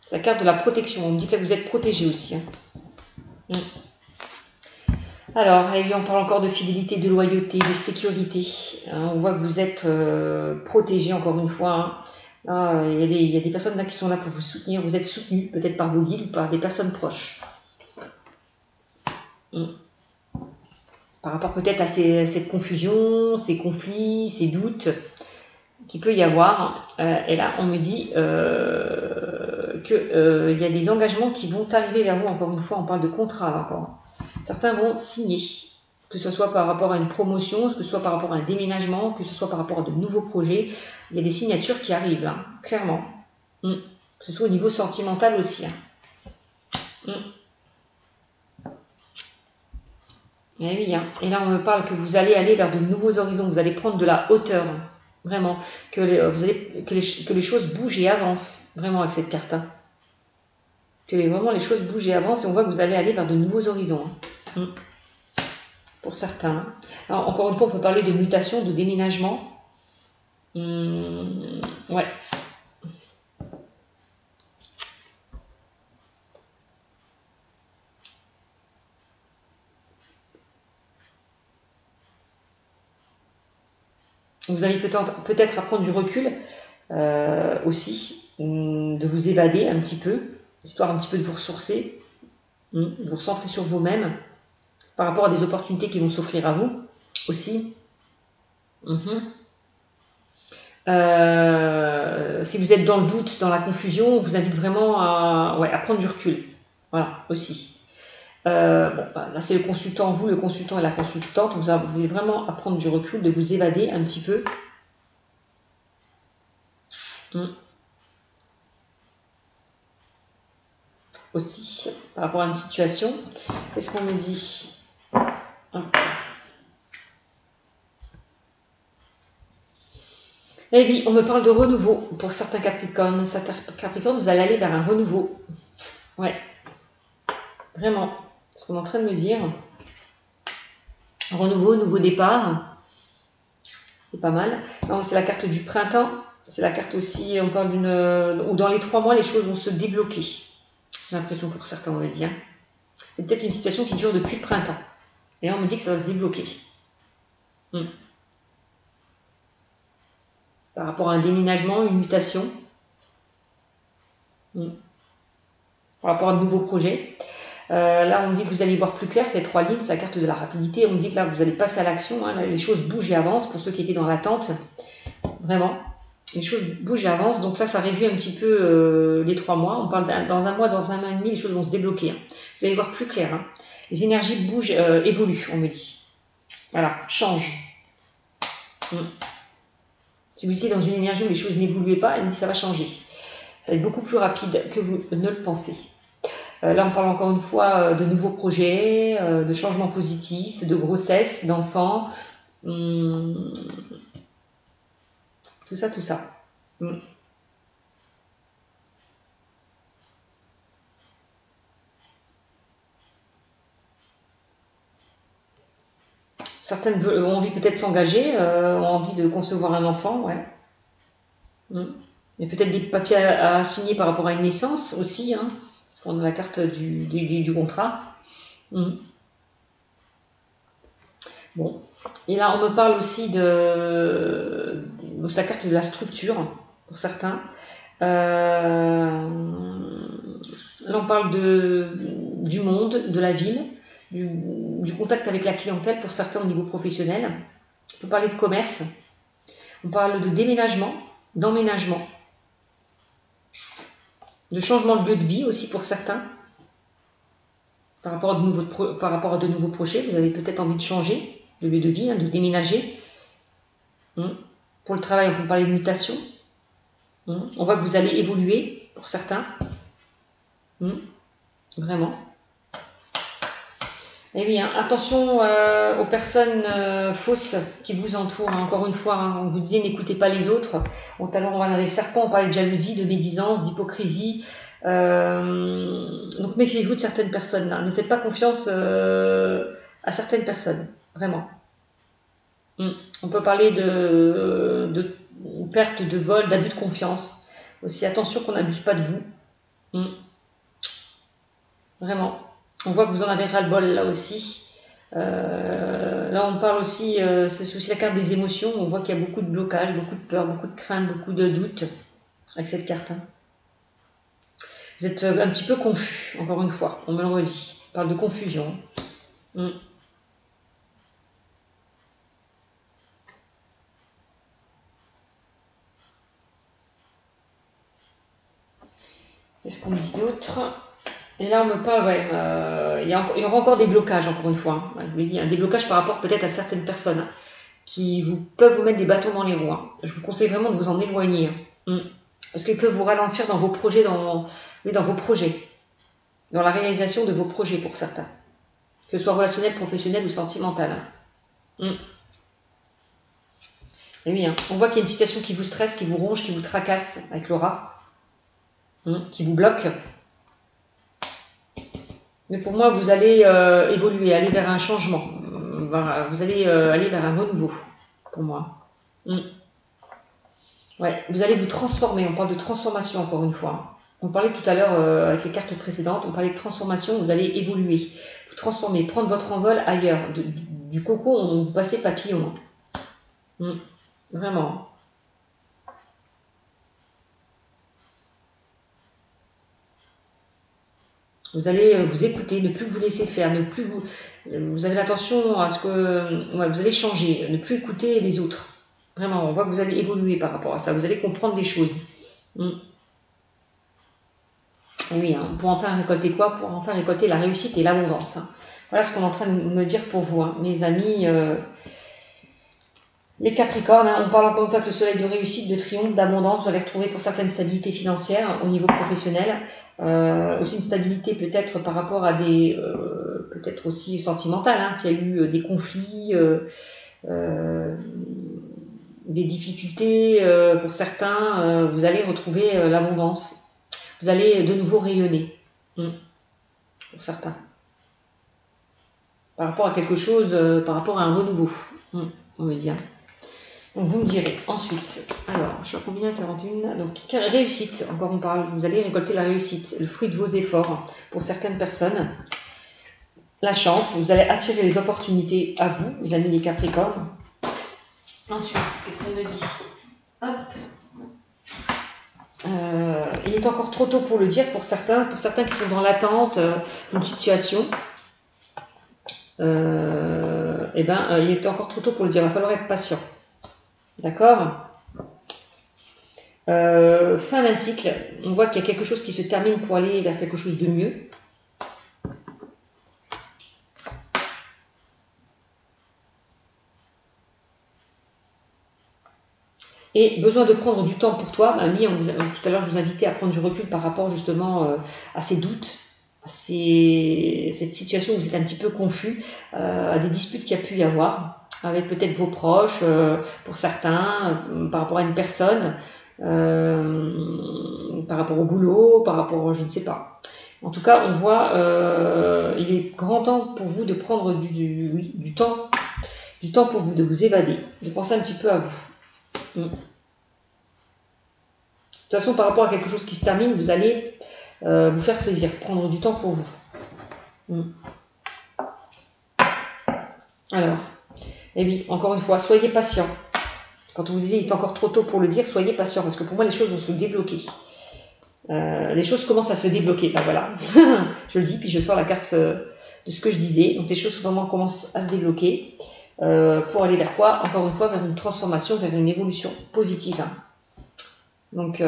C'est la carte de la protection. On me dit que là, vous êtes protégé aussi. Alors, on parle encore de fidélité, de loyauté, de sécurité. On voit que vous êtes protégé, encore une fois. Il y a des personnes là qui sont là pour vous soutenir. Vous êtes soutenu, peut-être par vos guides ou par des personnes proches. Par rapport peut-être à cette confusion, ces conflits, ces doutes qu'il peut y avoir. Et là, on me dit qu'il y a des engagements qui vont arriver vers vous. Encore une fois, on parle de contrat encore. Certains vont signer, que ce soit par rapport à une promotion, que ce soit par rapport à un déménagement, que ce soit par rapport à de nouveaux projets. Il y a des signatures qui arrivent, là, clairement. Que ce soit au niveau sentimental aussi. Et oui, et là on me parle que vous allez aller vers de nouveaux horizons, vous allez prendre de la hauteur, vraiment, que les choses bougent et avancent, vraiment avec cette carte. Que vraiment les choses bougent et avancent et on voit que vous allez aller vers de nouveaux horizons. Pour certains. Alors, encore une fois, on peut parler de mutation, de déménagement. Ouais. Vous allez peut-être à prendre du recul aussi, de vous évader un petit peu, histoire un petit peu de vous ressourcer, de vous recentrer sur vous-même, par rapport à des opportunités qui vont s'offrir à vous aussi. Si vous êtes dans le doute, dans la confusion, on vous invite vraiment à prendre du recul. Voilà, aussi. Là, c'est le consultant, vous, le consultant et la consultante. Vous avez vraiment à prendre du recul, de vous évader un petit peu. Aussi, par rapport à une situation. Qu'est-ce qu'on me dit? Eh oui, on me parle de renouveau pour certains Capricornes. Certains Capricornes, vous allez aller vers un renouveau. Ouais, vraiment. Ce qu'on est en train de me dire. Renouveau, nouveau départ. C'est pas mal. Non, c'est la carte du printemps. C'est la carte aussi, on parle d'une... Où dans les 3 mois, les choses vont se débloquer. J'ai l'impression pour certains, on va dire. C'est peut-être une situation qui dure depuis le printemps. Et là, on me dit que ça va se débloquer. Par rapport à un déménagement, une mutation. Par rapport à de nouveaux projets. Là, on me dit que vous allez voir plus clair, ces 3 lignes, c'est la carte de la rapidité. On me dit que là, vous allez passer à l'action. Les choses bougent et avancent pour ceux qui étaient dans l'attente. Vraiment. Les choses bougent et avancent. Donc là, ça réduit un petit peu les 3 mois. On parle dans un mois, dans un mois et demi, les choses vont se débloquer. Vous allez voir plus clair. Les énergies bougent, évoluent, on me dit. Voilà, changent. Si vous étiez dans une énergie où les choses n'évoluaient pas, elle me dit que ça va changer. Ça va être beaucoup plus rapide que vous ne le pensez. Là, on parle encore une fois de nouveaux projets, de changements positifs, de grossesse, d'enfants. Tout ça, tout ça. Certaines ont envie peut-être de s'engager, ont envie de concevoir un enfant, ouais. Il y a peut-être des papiers à signer par rapport à une naissance aussi, parce qu'on a la carte du contrat. Bon. Et là, on me parle aussi de la carte de la structure, pour certains. Là, on parle du monde, de la ville, du contact avec la clientèle, pour certains au niveau professionnel. On peut parler de commerce. On parle de déménagement, d'emménagement, de changement de lieu de vie aussi pour certains. Par rapport à de nouveaux projets, vous avez peut-être envie de changer de lieu de vie, de déménager. Pour le travail, on peut parler de mutation. On voit que vous allez évoluer pour certains. Vraiment. Eh bien, attention aux personnes fausses qui vous entourent. Encore une fois, on vous disait n'écoutez pas les autres. On avait le serpent, on parlait de jalousie, de médisance, d'hypocrisie. Donc méfiez-vous de certaines personnes là. Ne faites pas confiance à certaines personnes, vraiment. On peut parler de perte, de vol, d'abus de confiance. Aussi, attention qu'on n'abuse pas de vous. Vraiment. On voit que vous en avez ras-le-bol là aussi. Là, on parle aussi, c'est aussi la carte des émotions. On voit qu'il y a beaucoup de blocages, beaucoup de peur, beaucoup de crainte, beaucoup de doutes avec cette carte. Vous êtes un petit peu confus, encore une fois, on me le redit. On parle de confusion. Qu'est-ce qu'on me dit d'autre? Et là, on me parle, il y aura encore des blocages, encore une fois. Je vous l'ai dit, des blocages par rapport peut-être à certaines personnes qui peuvent vous mettre des bâtons dans les roues. Je vous conseille vraiment de vous en éloigner. Parce qu'ils peuvent vous ralentir dans vos projets, dans vos projets, dans la réalisation de vos projets pour certains, que ce soit relationnel, professionnel ou sentimental. Et oui, on voit qu'il y a une situation qui vous stresse, qui vous ronge, qui vous tracasse avec l'aura, qui vous bloque. Mais pour moi, vous allez évoluer, aller vers un changement. Vous allez aller vers un renouveau, pour moi. Ouais, vous allez vous transformer. On parle de transformation, encore une fois. On parlait tout à l'heure, avec les cartes précédentes, on parlait de transformation, vous allez évoluer, vous transformer, prendre votre envol ailleurs. Du cocon, vous passez papillon. Vraiment. Vous allez vous écouter, ne plus vous laisser faire, ne plus vous... Vous avez l'attention à ce que... Ouais, vous allez changer, ne plus écouter les autres. Vraiment, on voit que vous allez évoluer par rapport à ça. Vous allez comprendre des choses. Oui, hein, pour en faire récolter quoi? Pour en faire récolter la réussite et l'abondance. Hein. Voilà ce qu'on est en train de me dire pour vous, hein. Mes amis. Les Capricornes, hein, on parle encore une fois que le soleil de réussite, de triomphe, d'abondance, vous allez retrouver pour certaines stabilités financières au niveau professionnel, aussi une stabilité peut-être par rapport à des, peut-être aussi sentimentales, hein, s'il y a eu des conflits, des difficultés pour certains, vous allez retrouver l'abondance, vous allez de nouveau rayonner, pour certains, par rapport à quelque chose, par rapport à un renouveau, on veut dire. Donc vous me direz ensuite, alors je suis à combien? 41, donc réussite, encore on parle, vous allez récolter la réussite, le fruit de vos efforts pour certaines personnes, la chance, vous allez attirer les opportunités à vous, les amis les Capricornes. Ensuite, qu'est-ce qu'on me dit? Hop. Il est encore trop tôt pour le dire pour certains qui sont dans l'attente d'une situation. Il est encore trop tôt pour le dire, il va falloir être patient. D'accord? Fin d'un cycle, on voit qu'il y a quelque chose qui se termine pour aller vers quelque chose de mieux. Et besoin de prendre du temps pour toi, mamie, tout à l'heure je vous invitais à prendre du recul par rapport justement à ces doutes, à cette situation où vous êtes un petit peu confus, à des disputes qu'il y a pu y avoir avec peut-être vos proches, pour certains, par rapport à une personne, par rapport au boulot, par rapport, je ne sais pas. En tout cas, on voit, il est grand temps pour vous de prendre du temps pour vous, de vous évader, de penser un petit peu à vous. De toute façon, par rapport à quelque chose qui se termine, vous allez vous faire plaisir, prendre du temps pour vous. Alors, et oui, encore une fois, soyez patient. Quand on vous disait il est encore trop tôt pour le dire, soyez patient, parce que pour moi, les choses vont se débloquer. Les choses commencent à se débloquer. Ben voilà, je le dis, puis je sors la carte de ce que je disais. Donc les choses vraiment commencent à se débloquer. Pour aller vers quoi? Encore une fois, vers une transformation, vers une évolution positive. Hein. Donc,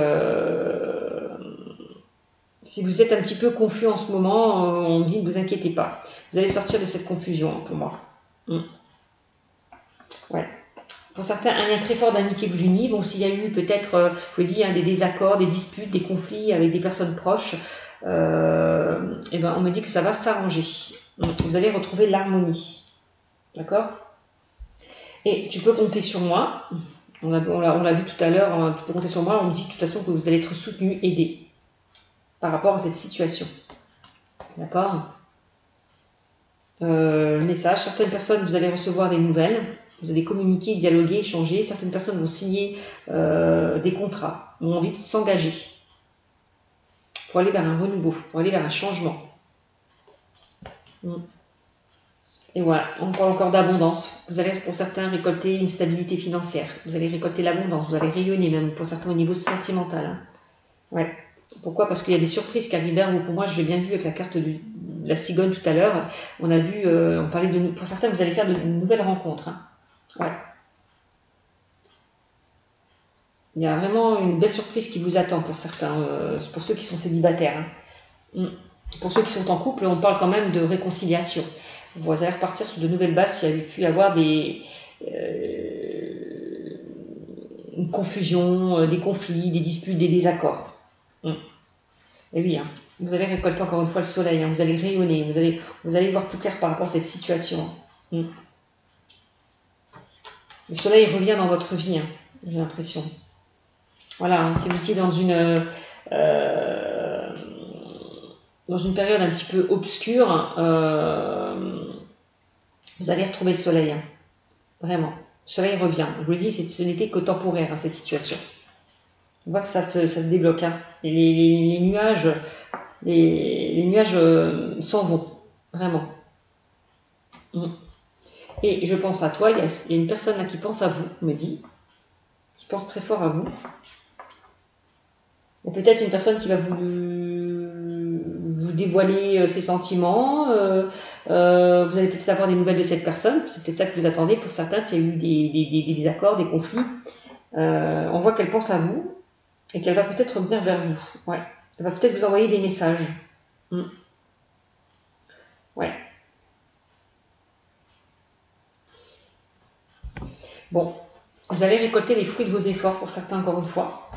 si vous êtes un petit peu confus en ce moment, on me dit ne vous inquiétez pas. Vous allez sortir de cette confusion, hein, pour moi. Ouais. Pour certains, un lien très fort d'amitié vous unit. Bon, s'il y a eu peut-être, je vous dis, des désaccords, des disputes, des conflits avec des personnes proches, on me dit que ça va s'arranger. Vous allez retrouver l'harmonie. D'accord? Et tu peux compter sur moi. On l'a vu tout à l'heure, hein, tu peux compter sur moi. On me dit de toute façon que vous allez être soutenu, aidé par rapport à cette situation. D'accord? Message. Certaines personnes, vous allez recevoir des nouvelles. Vous allez communiquer, dialoguer, échanger. Certaines personnes vont signer des contrats, ont envie de s'engager pour aller vers un renouveau, pour aller vers un changement. Et voilà, on parle encore d'abondance. Vous allez pour certains récolter une stabilité financière. Vous allez récolter l'abondance. Vous allez rayonner même pour certains au niveau sentimental. Hein. Ouais. Pourquoi? Parce qu'il y a des surprises qui arrivent vers vous. Pour moi, je l'ai bien vu avec la carte de la cigogne tout à l'heure. On a vu, on parlait de... Pour certains, vous allez faire de nouvelles rencontres. Hein. Ouais. Il y a vraiment une belle surprise qui vous attend pour certains, pour ceux qui sont célibataires. Hein. Pour ceux qui sont en couple, on parle quand même de réconciliation. Vous allez repartir sur de nouvelles bases s'il y avait pu y avoir une confusion, des conflits, des disputes, des désaccords. Et oui, hein, vous allez récolter encore une fois le soleil, hein, vous allez rayonner, vous allez voir plus clair par rapport à cette situation. Le soleil revient dans votre vie, hein, j'ai l'impression. Voilà, hein, si vous étiez dans une période un petit peu obscure, vous allez retrouver le soleil. Hein. Vraiment. Le soleil revient. Je vous le dis, ce n'était que temporaire, hein, cette situation. On voit que ça se débloque. Hein. Et les nuages s'en vont. Vraiment. Et je pense à toi, il y a une personne là qui pense à vous, me dit. qui pense très fort à vous. Il y a peut-être une personne qui va vous dévoiler ses sentiments. Vous allez peut-être avoir des nouvelles de cette personne. C'est peut-être ça que vous attendez. Pour certains, s'il y a eu des désaccords, des conflits, on voit qu'elle pense à vous et qu'elle va peut-être revenir vers vous. Ouais. Elle va peut-être vous envoyer des messages. Ouais. Bon, vous allez récolter les fruits de vos efforts pour certains, encore une fois.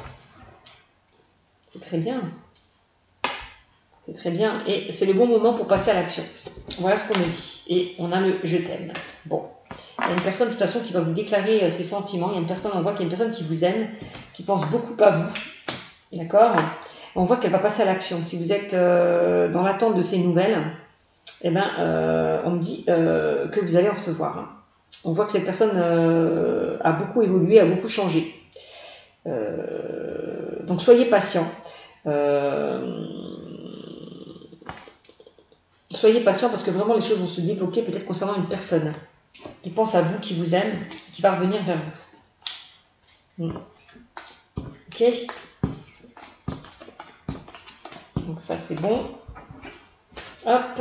C'est très bien. C'est très bien. Et c'est le bon moment pour passer à l'action. Voilà ce qu'on me dit. Et on a le « je t'aime ». Bon. Il y a une personne, de toute façon, qui va vous déclarer ses sentiments. Il y a une personne, on voit qu'il y a une personne qui vous aime, qui pense beaucoup à vous. D'accord ? On voit qu'elle va passer à l'action. Si vous êtes dans l'attente de ces nouvelles, eh ben, on me dit que vous allez en recevoir. On voit que cette personne a beaucoup évolué, a beaucoup changé. Donc soyez patient. Soyez patient parce que vraiment les choses vont se débloquer peut-être concernant une personne qui pense à vous, qui vous aime, qui va revenir vers vous. Ok. Donc ça c'est bon. Hop.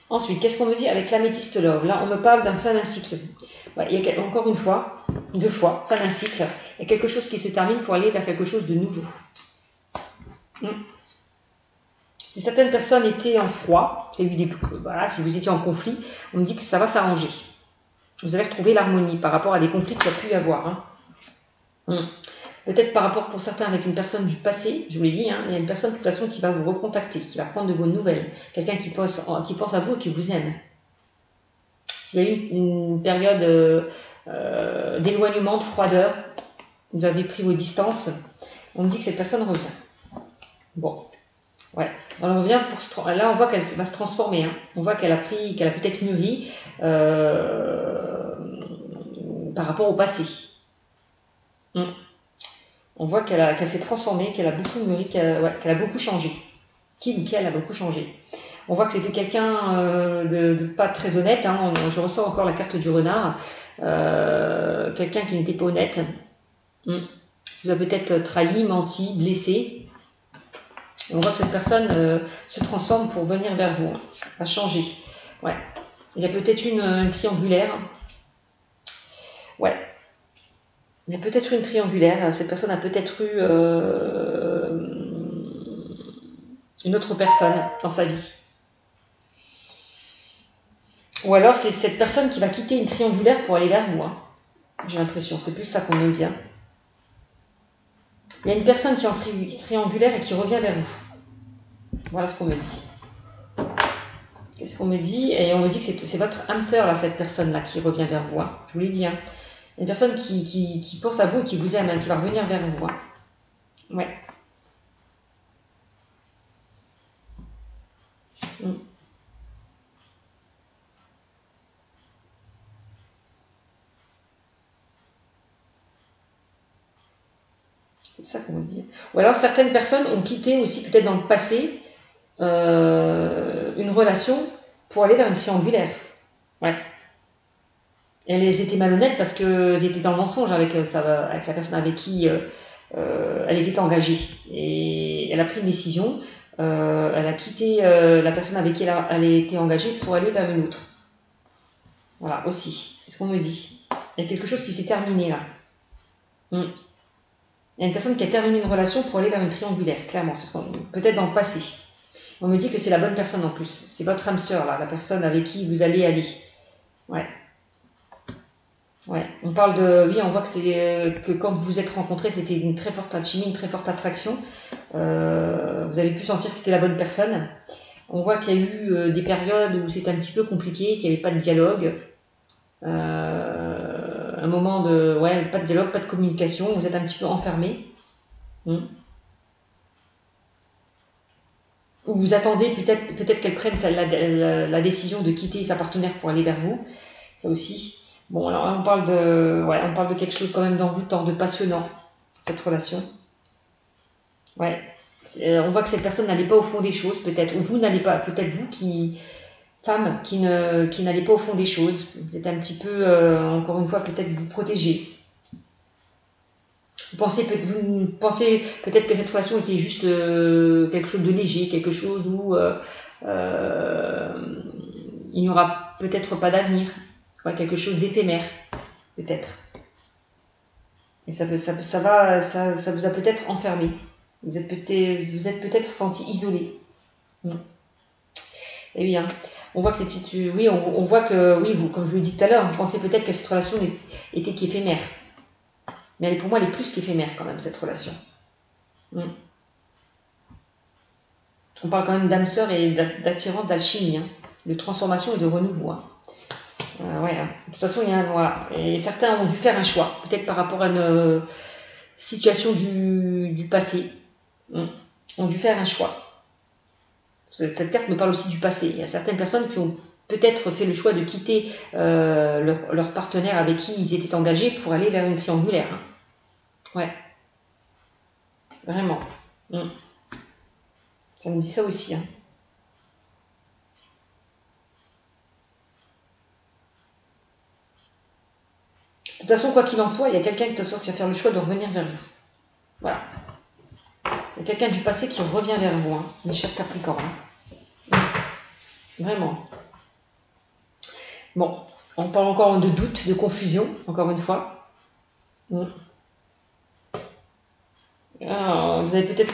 Ensuite, qu'est-ce qu'on me dit avec l'améthyste love? Là, on me parle d'un fin d'un cycle. Ouais, il y a encore une fois, 2 fois, fin d'un cycle. Il y a quelque chose qui se termine pour aller vers quelque chose de nouveau. Si certaines personnes étaient en froid, voilà, si vous étiez en conflit, on me dit que ça va s'arranger. Vous allez retrouver l'harmonie par rapport à des conflits qu'il y a pu y avoir. Peut-être par rapport pour certains avec une personne du passé, je vous l'ai dit, il y a une personne de toute façon qui va vous recontacter, qui va prendre de vos nouvelles, quelqu'un qui pense à vous et qui vous aime. S'il y a eu une période d'éloignement, de froideur, vous avez pris vos distances, on me dit que cette personne revient. Bon, ouais, elle revient là on voit qu'elle va se transformer, on voit qu'elle a peut-être mûri par rapport au passé. On voit qu'elle s'est transformée, qu'elle a beaucoup mûri, qu'elle a beaucoup changé. Qu'elle a beaucoup changé. On voit que c'était quelqu'un de pas très honnête. Je ressens encore la carte du renard. Quelqu'un qui n'était pas honnête. Vous a peut-être trahi, menti, blessé. On voit que cette personne se transforme pour venir vers vous. Va changer. Ouais. Il y a peut-être une triangulaire. Ouais. Il y a peut-être une triangulaire. Cette personne a peut-être eu une autre personne dans sa vie. Ou alors c'est cette personne qui va quitter une triangulaire pour aller vers vous. J'ai l'impression, c'est plus ça qu'on me dit. Il y a une personne qui est en triangulaire et qui revient vers vous. Voilà ce qu'on me dit. Qu'est-ce qu'on me dit? Et on me dit que c'est votre âme sœur, là, cette personne-là, qui revient vers vous. Je vous l'ai dit. Une personne qui pense à vous et qui vous aime, qui va revenir vers vous. Ouais. C'est ça qu'on me dit. Ou alors certaines personnes ont quitté aussi, peut-être dans le passé, une relation pour aller vers une triangulaire. Ouais. Elles étaient malhonnêtes parce qu'elles étaient en mensonge avec la personne avec qui elle était engagée. Et elle a pris une décision. Elle a quitté la personne avec qui elle était engagée pour aller vers une autre. Voilà, aussi. C'est ce qu'on me dit. Il y a quelque chose qui s'est terminé là. Il y a une personne qui a terminé une relation pour aller vers une triangulaire, clairement. Peut-être dans le passé. On me dit que c'est la bonne personne en plus. C'est votre âme sœur, là, la personne avec qui vous allez aller. Ouais. Ouais. On parle de... Oui, on voit que quand vous vous êtes rencontrés, c'était une très forte alchimie, une très forte attraction. Vous avez pu sentir que c'était la bonne personne. On voit qu'il y a eu des périodes où c'était un petit peu compliqué, qu'il n'y avait pas de dialogue. Un moment de... Ouais, pas de dialogue, pas de communication. Vous êtes un petit peu enfermés. Ou vous attendez peut-être qu'elle prenne la décision de quitter sa partenaire pour aller vers vous. Ça aussi. Bon, alors on parle de quelque chose quand même d'envoûtant, de passionnant, cette relation. Ouais. On voit que cette personne n'allait pas au fond des choses, peut-être. Ou vous n'allez pas, peut-être vous qui femme qui n'allait pas au fond des choses. Vous êtes un petit peu, encore une fois, peut-être vous protéger. Vous pensez peut-être que cette relation était juste quelque chose de léger, quelque chose où il n'y aura peut-être pas d'avenir, quelque chose d'éphémère, peut-être. Et ça vous a peut-être enfermé. Vous êtes peut-être senti isolé. Et bien, on voit que on voit que, oui, vous, comme je vous l'ai dit tout à l'heure, vous pensez peut-être que cette relation était qu'éphémère. Mais pour moi, elle est plus qu'éphémère quand même, cette relation. On parle quand même d'âme sœur et d'attirance, d'alchimie, de transformation et de renouveau. Ouais, de toute façon, voilà. Et certains ont dû faire un choix, peut-être par rapport à une situation du passé. Ont dû faire un choix. Cette carte me parle aussi du passé. Il y a certaines personnes qui ont peut-être fait le choix de quitter leur partenaire avec qui ils étaient engagés pour aller vers une triangulaire. Ouais. Vraiment. Ça nous dit ça aussi. De toute façon, quoi qu'il en soit, il y a quelqu'un qui va faire le choix de revenir vers vous. Voilà. Il y a quelqu'un du passé qui revient vers vous, mes chers Capricornes. Vraiment. Bon, on parle encore de doute, de confusion, encore une fois. Alors, vous avez peut-être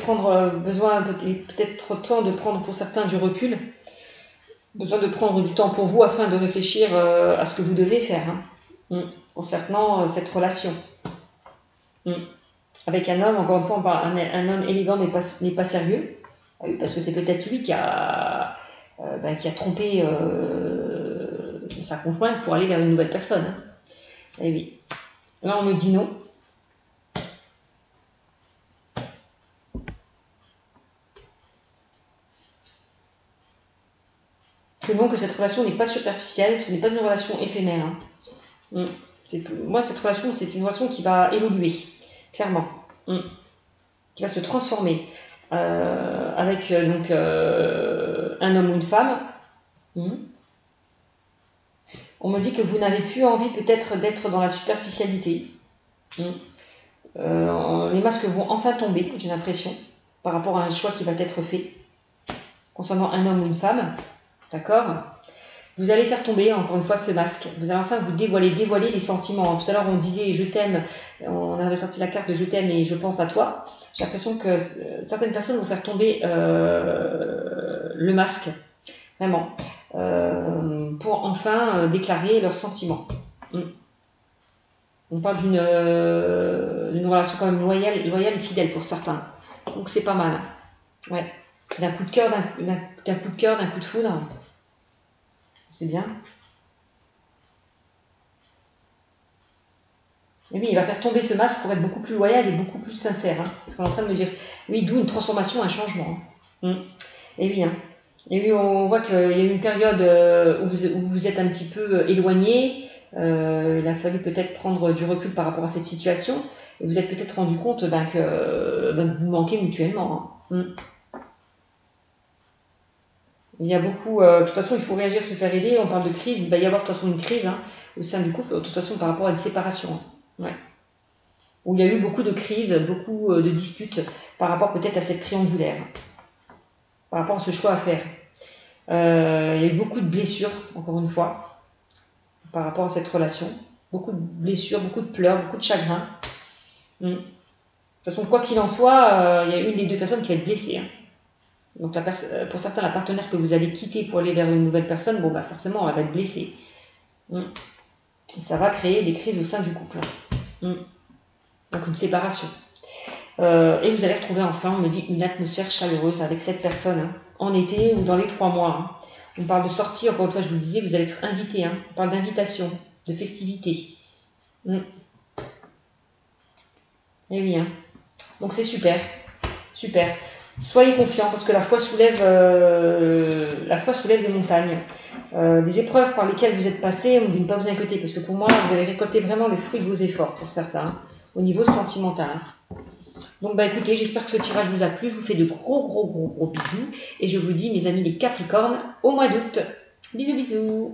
besoin, peut-être temps de prendre pour certains du recul. Besoin de prendre du temps pour vous afin de réfléchir à ce que vous devez faire concernant cette relation. Avec un homme, encore une fois, on parle un homme élégant mais pas sérieux. Parce que c'est peut-être lui qui a trompé sa conjointe pour aller vers une nouvelle personne. Et oui. Là, on me dit non. Que cette relation n'est pas superficielle, que ce n'est pas une relation éphémère. Moi, cette relation, c'est une relation qui va évoluer, clairement. Qui va se transformer avec un homme ou une femme. On me dit que vous n'avez plus envie peut-être d'être dans la superficialité. Les masques vont enfin tomber, j'ai l'impression, par rapport à un choix qui va être fait concernant un homme ou une femme. D'accord ? Vous allez faire tomber, encore une fois, ce masque. Vous allez enfin vous dévoiler les sentiments. Tout à l'heure, on disait « je t'aime », on avait sorti la carte de « je t'aime » et « je pense à toi ». J'ai l'impression que certaines personnes vont faire tomber le masque, vraiment, pour enfin déclarer leurs sentiments. On parle d'une relation quand même loyale et fidèle pour certains. Donc c'est pas mal. Ouais. D'un coup de cœur, d'un coup de foudre. C'est bien. Et oui, il va faire tomber ce masque pour être beaucoup plus loyal et beaucoup plus sincère. C'est ce qu'on est en train de me dire. Oui, d'où une transformation, un changement. Et oui, Et oui, on voit qu'il y a eu une période où vous êtes un petit peu éloigné. Il a fallu peut-être prendre du recul par rapport à cette situation. Et vous êtes peut-être rendu compte que vous manquez mutuellement. Il y a beaucoup, de toute façon, il faut réagir, se faire aider. On parle de crise, il va y avoir de toute façon une crise au sein du couple, de toute façon par rapport à une séparation. Où il y a eu beaucoup de crises, beaucoup de disputes par rapport peut-être à cette triangulaire, par rapport à ce choix à faire. Il y a eu beaucoup de blessures, encore une fois, par rapport à cette relation. Beaucoup de blessures, beaucoup de pleurs, beaucoup de chagrin. De toute façon, quoi qu'il en soit, il y a une des deux personnes qui va être blessée. Donc pour certains, la partenaire que vous allez quitter pour aller vers une nouvelle personne, forcément, elle va être blessée. Et ça va créer des crises au sein du couple. Donc une séparation. Et vous allez retrouver enfin, on me dit, une atmosphère chaleureuse avec cette personne, en été ou dans les 3 mois. On parle de sortie, encore une fois, je vous le disais, vous allez être invité. On parle d'invitation, de festivité. Et oui. Donc c'est super. Super. Soyez confiants parce que la foi soulève des montagnes. Des épreuves par lesquelles vous êtes passés, on me dit ne pas vous inquiéter parce que pour moi, vous allez récolter vraiment le fruit de vos efforts pour certains, au niveau sentimental. Donc écoutez, j'espère que ce tirage vous a plu. Je vous fais de gros bisous et je vous dis, mes amis les Capricornes, au mois d'août. Bisous, bisous.